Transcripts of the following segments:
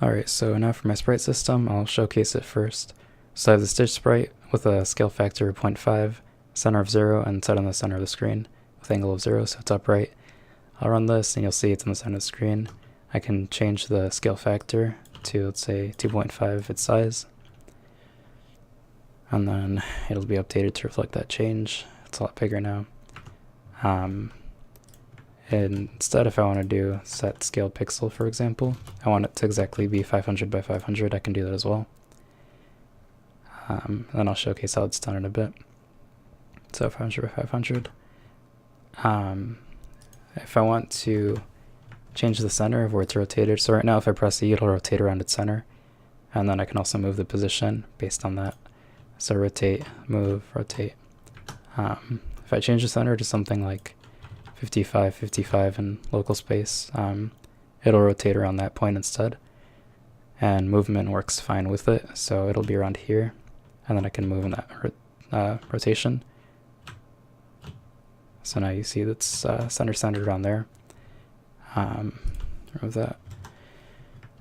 Alright, so now for my sprite system, I'll showcase it first. So I have the Stitch sprite with a scale factor of 0.5, center of 0, and set on the center of the screen with angle of 0, so it's upright. I'll run this and you'll see it's on the center of the screen. I can change the scale factor to, let's say, 2.5 its size. And then it'll be updated to reflect that change. It's a lot bigger now. And instead, if I want to do set scale pixel, for example, I want it to exactly be 500 by 500, I can do that as well. Then I'll showcase how it's done in a bit. So 500 by 500. If I want to change the center of where it's rotated, so right now if I press E, it'll rotate around its center. And then I can also move the position based on that. So rotate, move, rotate. If I change the center to something like 55, 55 in local space, it'll rotate around that point instead. And movement works fine with it, so it'll be around here. And then I can move in that rotation. So now you see that's centered around there. Remove that.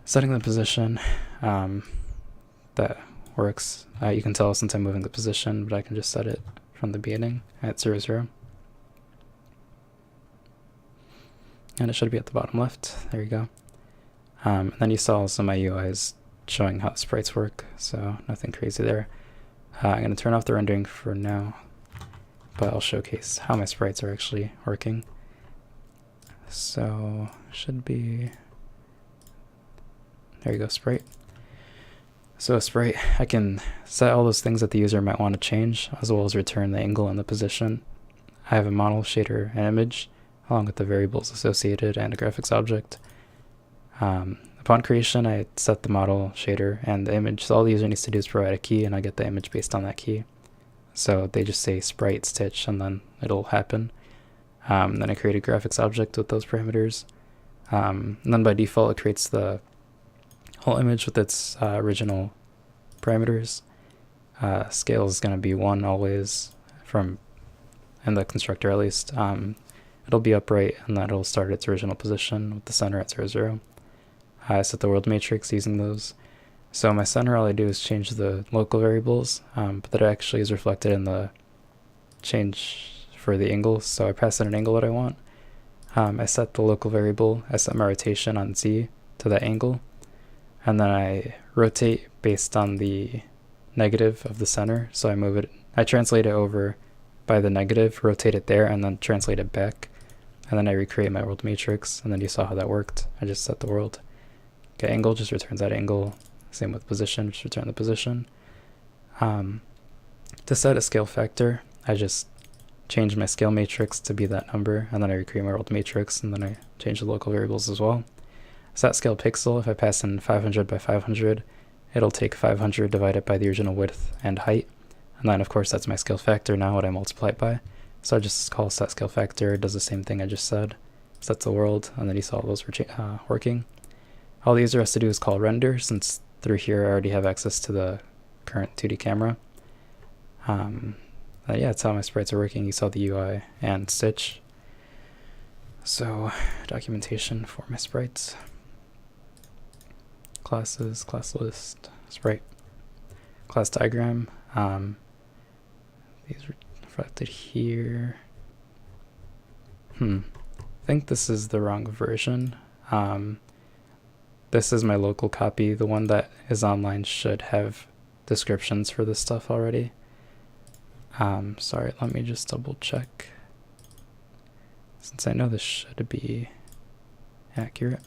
Setting the position, that works. You can tell since I'm moving the position, but I can just set it from the beginning at 0, 0. And it should be at the bottom left. There you go. And then you saw also my UIs showing how the sprites work, so nothing crazy there. I'm going to turn off the rendering for now, but I'll showcase how my sprites are actually working. So, should be... There you go, sprite. So a sprite, I can set all those things that the user might want to change, as well as return the angle and the position. I have a model, shader, and image, along with the variables associated and a graphics object. Upon creation, I set the model, shader, and the image, so all the user needs to do is provide a key, and I get the image based on that key. So they just say sprite stitch, and then it'll happen. Then I create a graphics object with those parameters. And then by default, it creates the whole image with its original parameters. Scale is going to be 1 always, from in the constructor at least. It'll be upright, and that'll start its original position with the center at 0, 0. I set the world matrix using those. So my center, all I do is change the local variables, but that actually is reflected in the change for the angle. So I pass in an angle that I want. I set the local variable, I set my rotation on Z to that angle, and then I rotate based on the negative of the center. So I move it, I translate it over by the negative, rotate it there, and then translate it back. And then I recreate my world matrix, and then you saw how that worked. I just set the world. Okay, angle just returns that angle. Same with position, just return the position. To set a scale factor, I just change my scale matrix to be that number, and then I recreate my world matrix, and then I change the local variables as well. Set scale pixel, if I pass in 500 by 500, it'll take 500 divided by the original width and height. And then, of course, that's my scale factor now, what I multiply it by. So I just call set scale factor, it does the same thing I just said. Sets the world, and then you saw those working. All the user has to do is call render, since through here I already have access to the current 2D camera. Yeah, that's how my sprites are working. You saw the UI and Stitch. So, documentation for my sprites. Classes, class list, sprite. Class diagram. These are reflected here. I think this is the wrong version. This is my local copy. The one that is online should have descriptions for this stuff already. Sorry, let me just double check, since I know this should be accurate.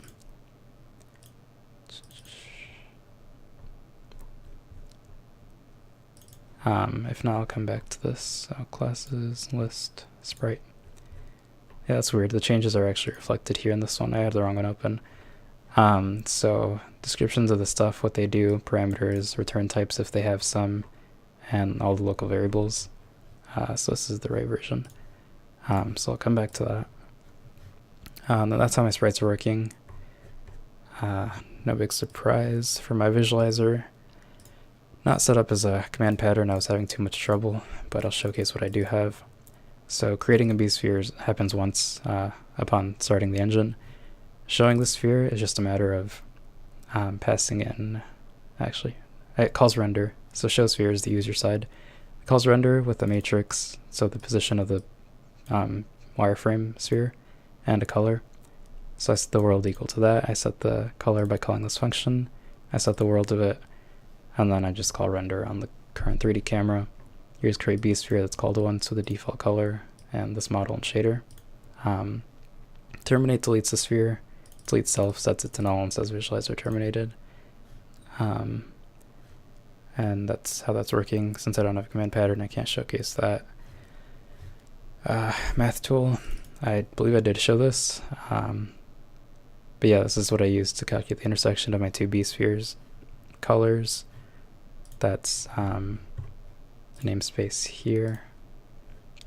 If not, I'll come back to this. So classes, list, sprite. Yeah, that's weird. The changes are actually reflected here in this one. I had the wrong one open. So descriptions of the stuff, what they do, parameters, return types if they have some, and all the local variables. So this is the right version. So I'll come back to that. That's how my sprites are working. No big surprise for my visualizer. Not set up as a command pattern, I was having too much trouble, but I'll showcase what I do have. So creating a B-sphere happens once upon starting the engine. Showing the sphere is just a matter of passing in, actually, it calls render. So show sphere is the user side. It calls render with a matrix, so the position of the wireframe sphere, and a color. So I set the world equal to that. I set the color by calling this function. I set the world of it, and then I just call render on the current 3D camera. Here's create bsphere, that's called once with the default color, and this model and shader. Terminate deletes the sphere, deletes self, sets it to null, and says visualizer terminated. And that's how that's working. Since I don't have a command pattern, I can't showcase that. Math tool, I believe I did show this. But yeah, this is what I used to calculate the intersection of my two B-spheres. Colors, that's the namespace here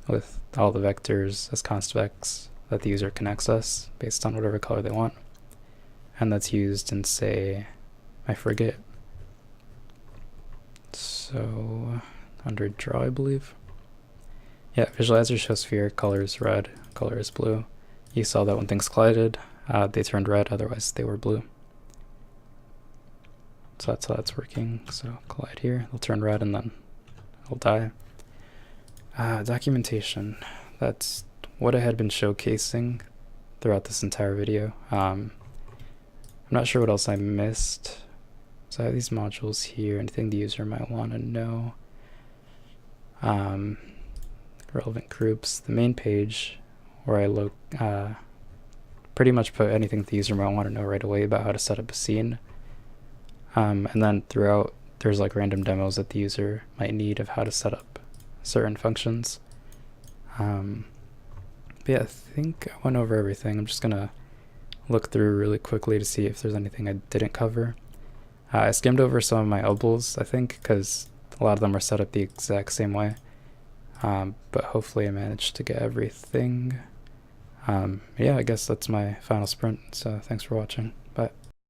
with all the vectors as const vecs that the user can access based on whatever color they want. And that's used in, say, I forget. So under draw, I believe. Yeah, visualizer shows sphere, color is red, color is blue. You saw that when things collided, they turned red, otherwise they were blue. So that's how that's working. So collide here, they'll turn red and then it'll die. Documentation, that's what I had been showcasing throughout this entire video. I'm not sure what else I missed. So I have these modules here, anything the user might want to know. Relevant groups, the main page where I pretty much put anything the user might want to know right away about how to set up a scene. And then throughout, there's like random demos that the user might need of how to set up certain functions. But yeah, I think I went over everything. I'm just gonna look through really quickly to see if there's anything I didn't cover. I skimmed over some of my elbows, I think, because a lot of them are set up the exact same way. But hopefully I managed to get everything. Yeah, I guess that's my final sprint, so thanks for watching.